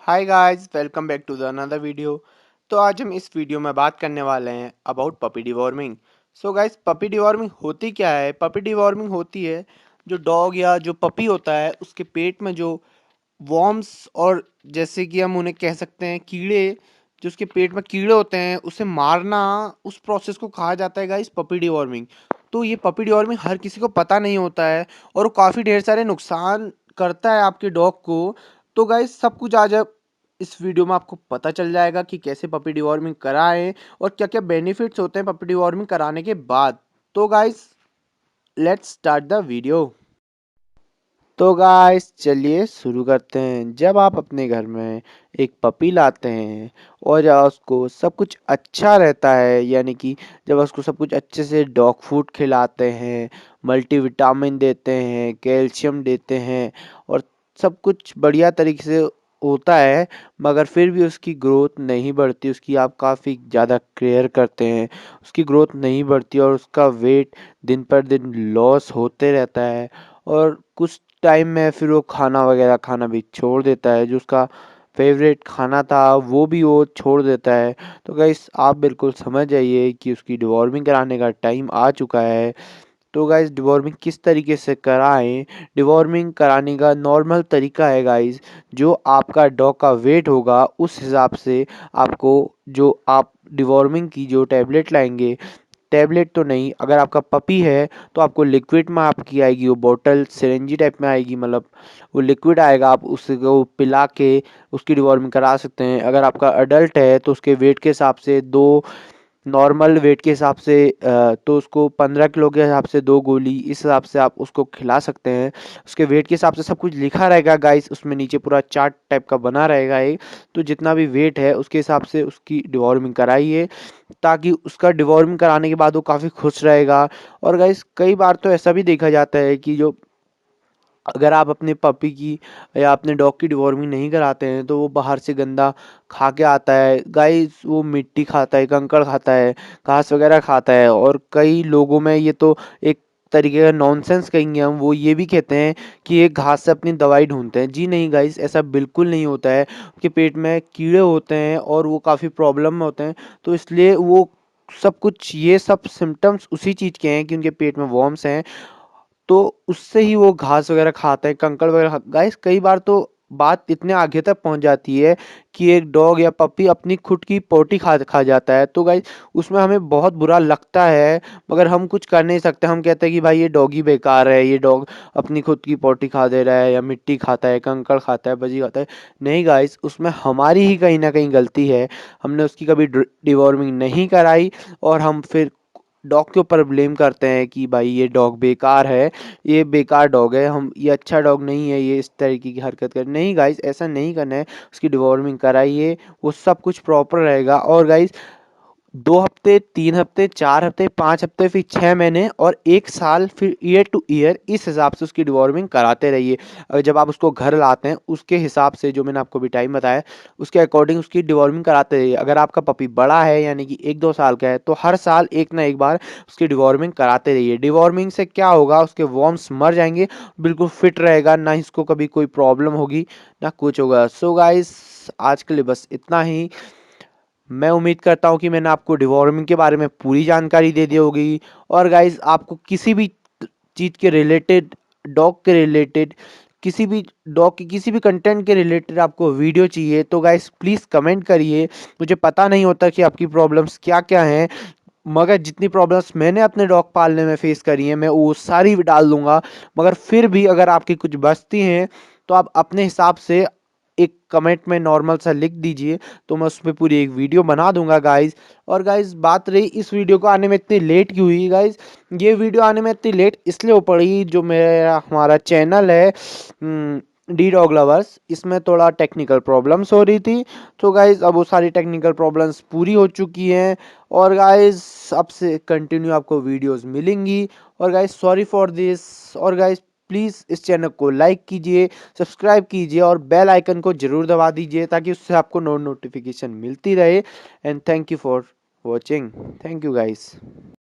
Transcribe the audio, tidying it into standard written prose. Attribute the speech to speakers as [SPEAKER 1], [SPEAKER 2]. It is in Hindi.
[SPEAKER 1] Hi guys, welcome back to the another video. तो आज हम इस वीडियो में बात करने वाले हैं about puppy deworming. So guys, puppy deworming होती क्या है? पपी डिवॉर्मिंग होती है जो डॉग या जो पपी होता है उसके पेट में जो वॉर्म्स और जैसे कि हम उन्हें कह सकते हैं कीड़े, जो उसके पेट में कीड़े होते हैं उसे मारना, उस प्रोसेस को कहा जाता है गाइस पपी डिवॉर्मिंग। तो ये पपी डिवॉर्मिंग हर किसी को पता नहीं होता है और वो काफ़ी ढेर सारे नुकसान करता है आपके डॉग को। तो गाइस, सब कुछ आज आप इस वीडियो में आपको पता चल जाएगा कि कैसे पपी डिवॉर्मिंग कराएं और क्या क्या बेनिफिट्स होते हैं पपी डिवॉर्मिंग कराने के बाद। तो guys, let's start the video. तो गाइस, चलिए शुरू करते हैं। जब आप अपने घर में एक पपी लाते हैं और जब उसको सब कुछ अच्छा रहता है, यानी कि जब उसको सब कुछ अच्छे से डॉग फूड खिलाते हैं, मल्टीविटामिन देते हैं, कैल्शियम देते हैं और सब कुछ बढ़िया तरीके से होता है, मगर फिर भी उसकी ग्रोथ नहीं बढ़ती, उसकी आप काफ़ी ज़्यादा केयर करते हैं, उसकी ग्रोथ नहीं बढ़ती और उसका वेट दिन पर दिन लॉस होते रहता है और कुछ टाइम में फिर वो खाना वगैरह खाना भी छोड़ देता है, जो उसका फेवरेट खाना था वो भी वो छोड़ देता है। तो गाइस, आप बिल्कुल समझ जाइए कि उसकी डिवॉर्मिंग कराने का टाइम आ चुका है। तो गाइस, डिवॉर्मिंग किस तरीके से कराएं? डिवॉर्मिंग कराने का नॉर्मल तरीका है गाइस, जो आपका डॉग का वेट होगा उस हिसाब से आपको, जो आप डिवॉर्मिंग की जो टैबलेट लाएंगे, टैबलेट तो नहीं, अगर आपका पपी है तो आपको लिक्विड में आपकी आएगी, वो बॉटल सिरिंजी टाइप में आएगी, मतलब वो लिक्विड आएगा, आप उसको पिला के उसकी डिवॉर्मिंग करा सकते हैं। अगर आपका अडल्ट है तो उसके वेट के हिसाब से दो, नॉर्मल वेट के हिसाब से तो उसको 15 किलो के हिसाब से दो गोली, इस हिसाब से आप उसको खिला सकते हैं। उसके वेट के हिसाब से सब कुछ लिखा रहेगा गाइस, उसमें नीचे पूरा चार्ट टाइप का बना रहेगा एक। तो जितना भी वेट है उसके हिसाब से उसकी डिवॉर्मिंग कराइए, ताकि उसका डिवॉर्मिंग कराने के बाद वो काफ़ी खुश रहेगा। और गाइस, कई बार तो ऐसा भी देखा जाता है कि जो, अगर आप अपने पपी की या अपने डॉग की डिवॉर्मिंग नहीं कराते हैं तो वो बाहर से गंदा खा के आता है गाइस, वो मिट्टी खाता है, कंकड़ खाता है, घास वगैरह खाता है। और कई लोगों में ये तो एक तरीके का नॉनसेंस कहेंगे हम, वो ये भी कहते हैं कि ये घास से अपनी दवाई ढूंढते हैं। जी नहीं गाइस, ऐसा बिल्कुल नहीं होता है। उनके पेट में कीड़े होते हैं और वो काफ़ी प्रॉब्लम में होते हैं, तो इसलिए वो सब कुछ, ये सब सिम्टम्स उसी चीज़ के हैं कि उनके पेट में वॉर्म्स हैं, तो उससे ही वो घास वगैरह खाता है, कंकड़ वगैरह गाइस। कई बार तो बात इतने आगे तक पहुंच जाती है कि एक डॉग या पपी अपनी खुद की पोटी खा खा जाता है। तो गाइस, उसमें हमें बहुत बुरा लगता है, मगर हम कुछ कर नहीं सकते। हम कहते हैं कि भाई ये डॉग ही बेकार है, ये डॉग अपनी खुद की पोटी खा दे रहा है या मिट्टी खाता है, कंकड़ खाता है, बजी खाता है। नहीं गाइस, उसमें हमारी ही कहीं ना कहीं गलती है, हमने उसकी कभी डिवॉर्मिंग नहीं कराई और हम फिर डॉग के ऊपर ब्लेम करते हैं कि भाई ये डॉग बेकार है, ये बेकार डॉग है, हम ये अच्छा डॉग नहीं है, ये इस तरीके की हरकत कर। नहीं गाइस, ऐसा नहीं करना है। उसकी डिवॉर्मिंग कराइए, वो सब कुछ प्रॉपर रहेगा। और गाइस, 2 हफ्ते, 3 हफ्ते, 4 हफ्ते, 5 हफ्ते, फिर 6 महीने और 1 साल, फिर ईयर टू ईयर, इस हिसाब से उसकी डिवॉर्मिंग कराते रहिए। जब आप उसको घर लाते हैं उसके हिसाब से, जो मैंने आपको भी टाइम बताया, उसके अकॉर्डिंग उसकी डिवॉर्मिंग कराते रहिए। अगर आपका पपी बड़ा है, यानी कि 1-2 साल का है, तो हर साल एक ना एक बार उसकी डिवॉर्मिंग कराते रहिए। डिवॉर्मिंग से क्या होगा, उसके वॉर्म्स मर जाएंगे, बिल्कुल फिट रहेगा, ना इसको कभी कोई प्रॉब्लम होगी ना कुछ होगा। सो गाइस, आज के लिए बस इतना ही। मैं उम्मीद करता हूँ कि मैंने आपको डिवॉर्मिंग के बारे में पूरी जानकारी दे दी होगी। और गाइस, आपको किसी भी चीज़ के रिलेटेड, डॉग के रिलेटेड, किसी भी डॉग की किसी भी कंटेंट के रिलेटेड आपको वीडियो चाहिए तो गाइस प्लीज़ कमेंट करिए। मुझे पता नहीं होता कि आपकी प्रॉब्लम्स क्या क्या हैं, मगर जितनी प्रॉब्लम्स मैंने अपने डॉग पालने में फेस करी हैं मैं वो सारी भी डाल दूंगा। मगर फिर भी अगर आपकी कुछ बचती हैं तो आप अपने हिसाब से एक कमेंट में नॉर्मल सा लिख दीजिए, तो मैं उस पर पूरी एक वीडियो बना दूंगा गाइज। और गाइज, बात रही इस वीडियो को आने में इतनी लेट क्यों हुई गाइज, ये वीडियो आने में इतनी लेट इसलिए हो पड़ी, जो मेरा हमारा चैनल है डी डॉग लवर्स, इसमें थोड़ा टेक्निकल प्रॉब्लम्स हो रही थी। तो गाइज, अब वो सारी टेक्निकल प्रॉब्लम्स पूरी हो चुकी हैं और गाइज अब से कंटिन्यू आपको वीडियोस मिलेंगी। और गाइज, सॉरी फॉर दिस। और गाइज, प्लीज़ इस चैनल को लाइक कीजिए, सब्सक्राइब कीजिए और बेल आइकन को ज़रूर दबा दीजिए, ताकि उससे आपको नोटिफिकेशन मिलती रहे। And thank you for watching. Thank you guys.